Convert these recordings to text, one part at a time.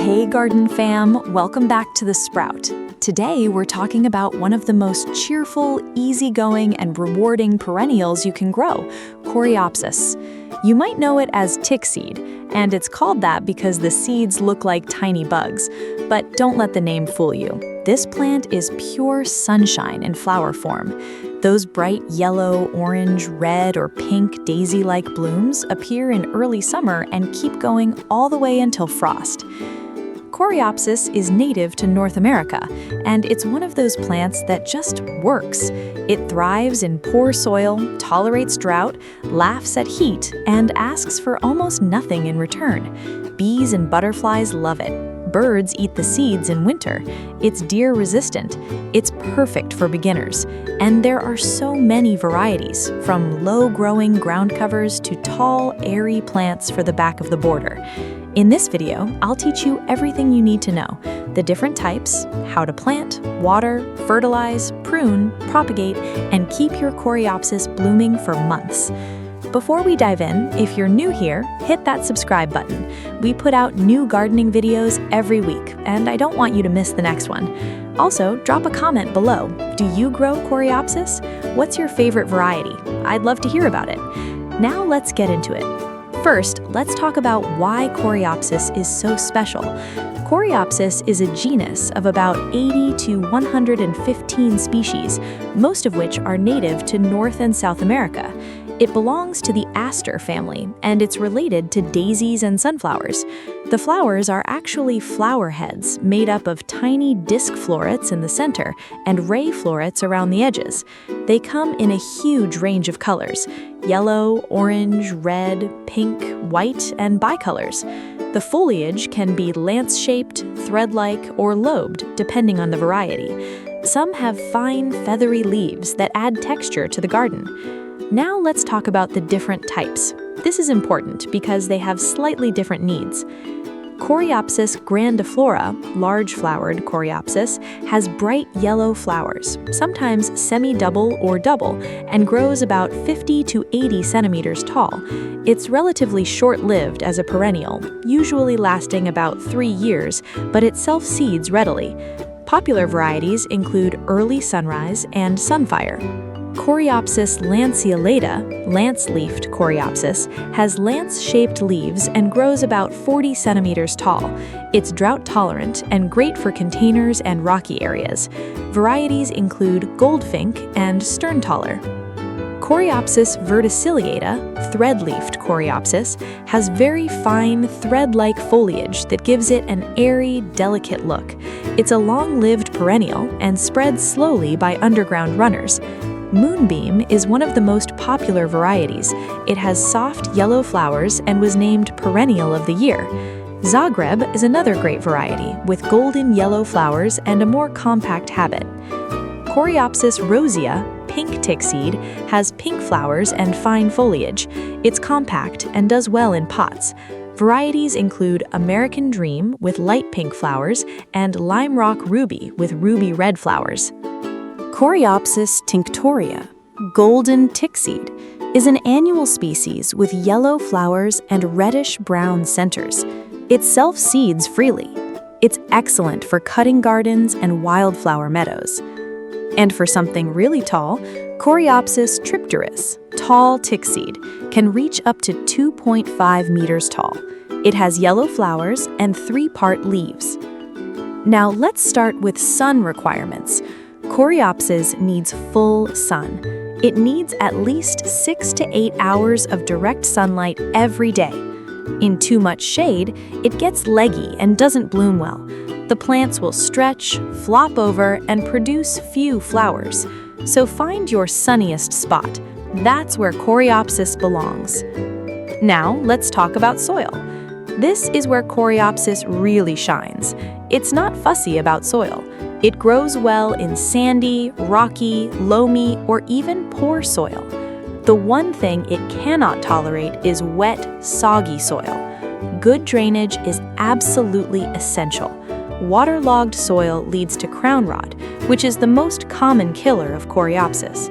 Hey Garden Fam, welcome back to The Sprout. Today we're talking about one of the most cheerful, easygoing, and rewarding perennials you can grow, Coreopsis. You might know it as Tickseed, and it's called that because the seeds look like tiny bugs. But don't let the name fool you. This plant is pure sunshine in flower form. Those bright yellow, orange, red, or pink daisy-like blooms appear in early summer and keep going all the way until frost. Coreopsis is native to North America, and it's one of those plants that just works. It thrives in poor soil, tolerates drought, laughs at heat, and asks for almost nothing in return. Bees and butterflies love it. Birds eat the seeds in winter. It's deer-resistant. It's perfect for beginners. And there are so many varieties, from low-growing ground covers to tall, airy plants for the back of the border. In this video, I'll teach you everything you need to know: the different types, how to plant, water, fertilize, prune, propagate, and keep your Coreopsis blooming for months. Before we dive in, if you're new here, hit that subscribe button. We put out new gardening videos every week, and I don't want you to miss the next one. Also, drop a comment below. Do you grow Coreopsis? What's your favorite variety? I'd love to hear about it. Now let's get into it. First, let's talk about why Coreopsis is so special. Coreopsis is a genus of about 80 to 115 species, most of which are native to North and South America. It belongs to the aster family, and it's related to daisies and sunflowers. The flowers are actually flower heads made up of tiny disc florets in the center and ray florets around the edges. They come in a huge range of colors: yellow, orange, red, pink, white, and bicolors. The foliage can be lance-shaped, thread-like, or lobed, depending on the variety. Some have fine, feathery leaves that add texture to the garden. Now let's talk about the different types. This is important because they have slightly different needs. Coreopsis grandiflora, large-flowered Coreopsis, has bright yellow flowers, sometimes semi-double or double, and grows about 50 to 80 centimeters tall. It's relatively short-lived as a perennial, usually lasting about 3 years, but it self-seeds readily. Popular varieties include Early Sunrise and Sunfire. Coreopsis lanceolata, lance-leafed Coreopsis, has lance-shaped leaves and grows about 40 centimeters tall. It's drought-tolerant and great for containers and rocky areas. Varieties include Goldfink and Sterntaler. Coreopsis verticillata, thread-leafed Coreopsis, has very fine, thread-like foliage that gives it an airy, delicate look. It's a long-lived perennial and spreads slowly by underground runners. Moonbeam is one of the most popular varieties. It has soft yellow flowers and was named Perennial of the Year. Zagreb is another great variety with golden yellow flowers and a more compact habit. Coreopsis rosea, pink tickseed, has pink flowers and fine foliage. It's compact and does well in pots. Varieties include American Dream with light pink flowers and Lime Rock Ruby with ruby red flowers. Coreopsis tinctoria, golden tickseed, is an annual species with yellow flowers and reddish-brown centers. It self-seeds freely. It's excellent for cutting gardens and wildflower meadows. And for something really tall, Coreopsis tripteris, tall tickseed, can reach up to 2.5 meters tall. It has yellow flowers and 3-part leaves. Now let's start with sun requirements. Coreopsis needs full sun. It needs at least 6 to 8 hours of direct sunlight every day. In too much shade, it gets leggy and doesn't bloom well. The plants will stretch, flop over, and produce few flowers. So find your sunniest spot. That's where Coreopsis belongs. Now let's talk about soil. This is where Coreopsis really shines. It's not fussy about soil. It grows well in sandy, rocky, loamy, or even poor soil. The one thing it cannot tolerate is wet, soggy soil. Good drainage is absolutely essential. Waterlogged soil leads to crown rot, which is the most common killer of Coreopsis.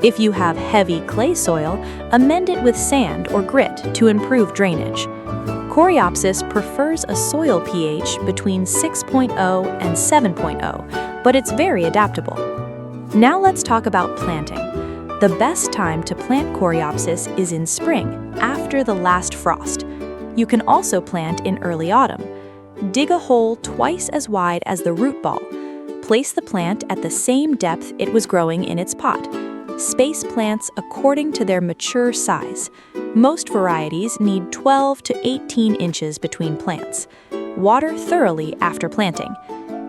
If you have heavy clay soil, amend it with sand or grit to improve drainage. Coreopsis prefers a soil pH between 6.0 and 7.0, but it's very adaptable. Now let's talk about planting. The best time to plant Coreopsis is in spring, after the last frost. You can also plant in early autumn. Dig a hole twice as wide as the root ball. Place the plant at the same depth it was growing in its pot. Space plants according to their mature size. Most varieties need 12 to 18 inches between plants. Water thoroughly after planting.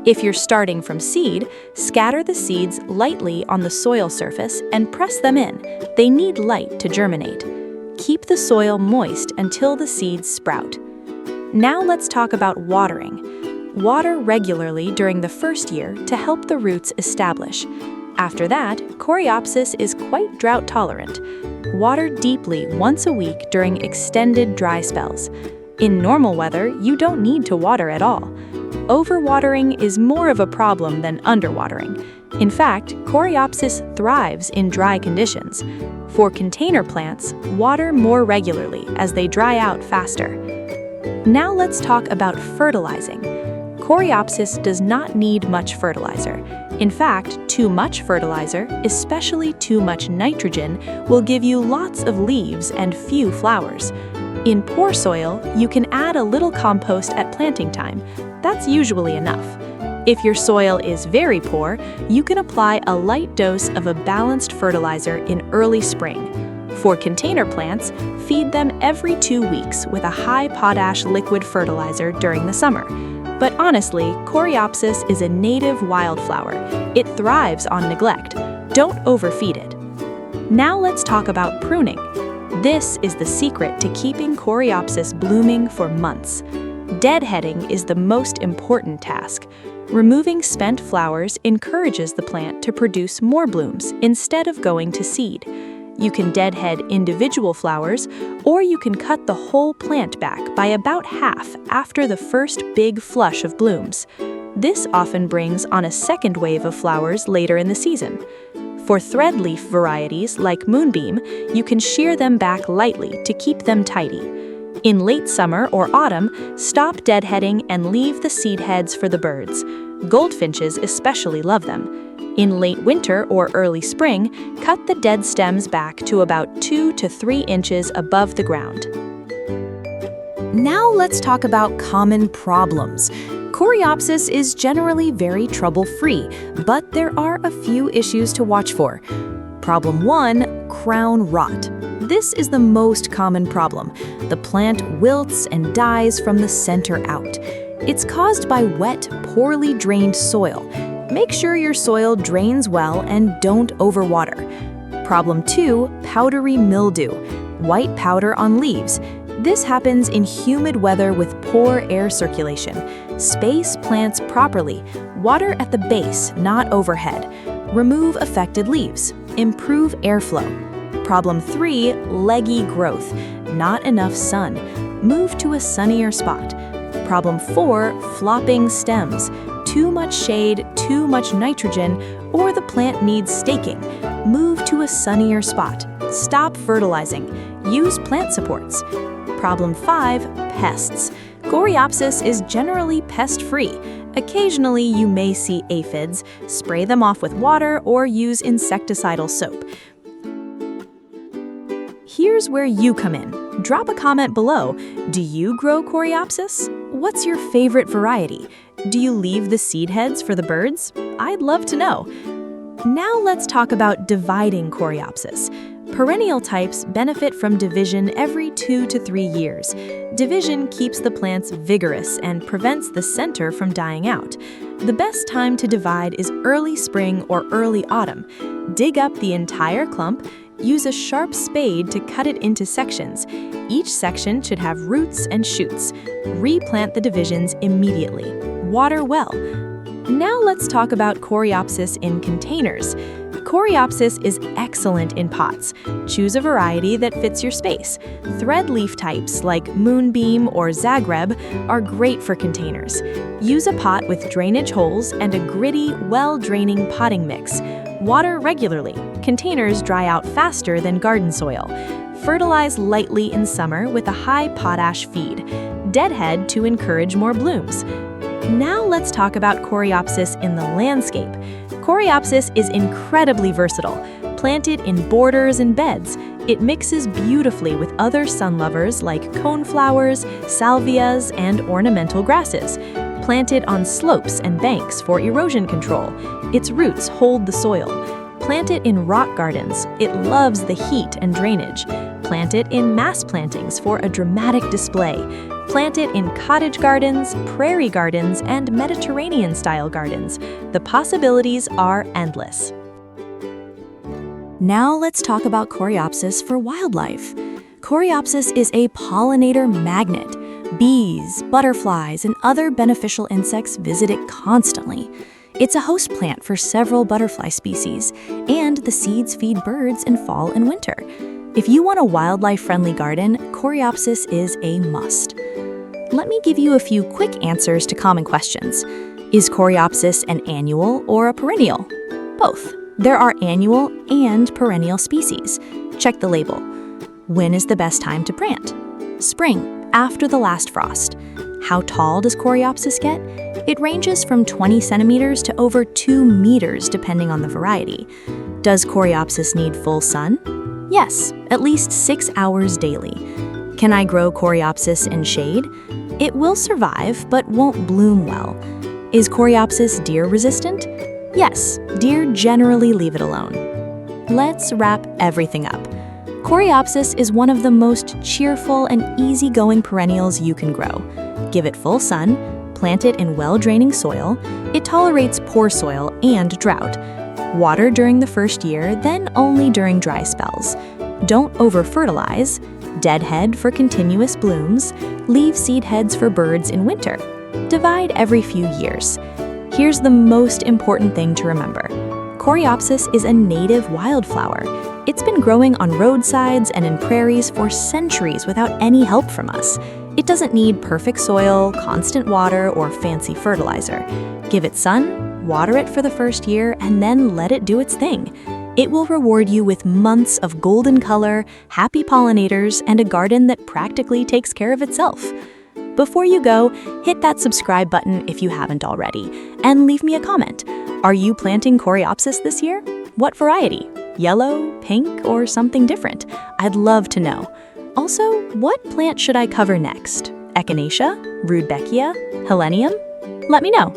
If you're starting from seed, scatter the seeds lightly on the soil surface and press them in. They need light to germinate. Keep the soil moist until the seeds sprout. Now let's talk about watering. Water regularly during the first year to help the roots establish. After that, Coreopsis is quite drought-tolerant. Water deeply once a week during extended dry spells. In normal weather, you don't need to water at all. Overwatering is more of a problem than underwatering. In fact, Coreopsis thrives in dry conditions. For container plants, water more regularly as they dry out faster. Now let's talk about fertilizing. Coreopsis does not need much fertilizer. In fact, too much fertilizer, especially too much nitrogen, will give you lots of leaves and few flowers. In poor soil, you can add a little compost at planting time. That's usually enough. If your soil is very poor, you can apply a light dose of a balanced fertilizer in early spring. For container plants, feed them every 2 weeks with a high potash liquid fertilizer during the summer. But honestly, Coreopsis is a native wildflower. It thrives on neglect. Don't overfeed it. Now let's talk about pruning. This is the secret to keeping Coreopsis blooming for months. Deadheading is the most important task. Removing spent flowers encourages the plant to produce more blooms instead of going to seed. You can deadhead individual flowers, or you can cut the whole plant back by about half after the first big flush of blooms. This often brings on a second wave of flowers later in the season. For threadleaf varieties like Moonbeam, you can shear them back lightly to keep them tidy. In late summer or autumn, stop deadheading and leave the seed heads for the birds. Goldfinches especially love them. In late winter or early spring, cut the dead stems back to about 2 to 3 inches above the ground. Now let's talk about common problems. Coreopsis is generally very trouble-free, but there are a few issues to watch for. Problem 1, crown rot. This is the most common problem. The plant wilts and dies from the center out. It's caused by wet, poorly drained soil. Make sure your soil drains well and don't overwater. Problem 2, powdery mildew, white powder on leaves. This happens in humid weather with poor air circulation. Space plants properly. Water at the base, not overhead. Remove affected leaves. Improve airflow. Problem 3, leggy growth, not enough sun. Move to a sunnier spot. Problem 4, flopping stems. Too much shade, too much nitrogen, or the plant needs staking. Move to a sunnier spot. Stop fertilizing. Use plant supports. Problem 5, pests. Coreopsis is generally pest-free. Occasionally, you may see aphids. Spray them off with water or use insecticidal soap. Here's where you come in. Drop a comment below. Do you grow Coreopsis? What's your favorite variety? Do you leave the seed heads for the birds? I'd love to know. Now let's talk about dividing Coreopsis. Perennial types benefit from division every 2 to 3 years. Division keeps the plants vigorous and prevents the center from dying out. The best time to divide is early spring or early autumn. Dig up the entire clump. Use a sharp spade to cut it into sections. Each section should have roots and shoots. Replant the divisions immediately. Water well. Now let's talk about Coreopsis in containers. Coreopsis is excellent in pots. Choose a variety that fits your space. Threadleaf types like Moonbeam or Zagreb are great for containers. Use a pot with drainage holes and a gritty, well-draining potting mix. Water regularly. Containers dry out faster than garden soil. Fertilize lightly in summer with a high potash feed. Deadhead to encourage more blooms. Now let's talk about Coreopsis in the landscape. Coreopsis is incredibly versatile. Planted in borders and beds, it mixes beautifully with other sunlovers like coneflowers, salvias, and ornamental grasses. Planted on slopes and banks for erosion control, its roots hold the soil. Plant it in rock gardens, it loves the heat and drainage. Plant it in mass plantings for a dramatic display. Plant it in cottage gardens, prairie gardens, and Mediterranean-style gardens. The possibilities are endless. Now let's talk about Coreopsis for wildlife. Coreopsis is a pollinator magnet. Bees, butterflies, and other beneficial insects visit it constantly. It's a host plant for several butterfly species, and the seeds feed birds in fall and winter. If you want a wildlife-friendly garden, Coreopsis is a must. Let me give you a few quick answers to common questions. Is Coreopsis an annual or a perennial? Both. There are annual and perennial species. Check the label. When is the best time to plant? Spring, after the last frost. How tall does Coreopsis get? It ranges from 20 centimeters to over 2 meters depending on the variety. Does Coreopsis need full sun? Yes, at least 6 hours daily. Can I grow Coreopsis in shade? It will survive, but won't bloom well. Is Coreopsis deer resistant? Yes, deer generally leave it alone. Let's wrap everything up. Coreopsis is one of the most cheerful and easygoing perennials you can grow. Give it full sun, plant it in well-draining soil. It tolerates poor soil and drought. Water during the first year, then only during dry spells. Don't over-fertilize. Deadhead for continuous blooms. Leave seed heads for birds in winter. Divide every few years. Here's the most important thing to remember. Coreopsis is a native wildflower. It's been growing on roadsides and in prairies for centuries without any help from us. It doesn't need perfect soil, constant water, or fancy fertilizer. Give it sun, water it for the first year, and then let it do its thing. It will reward you with months of golden color, happy pollinators, and a garden that practically takes care of itself. Before you go, hit that subscribe button if you haven't already, and leave me a comment. Are you planting Coreopsis this year? What variety? Yellow, pink, or something different? I'd love to know. Also, what plant should I cover next? Echinacea? Rudbeckia? Helenium? Let me know.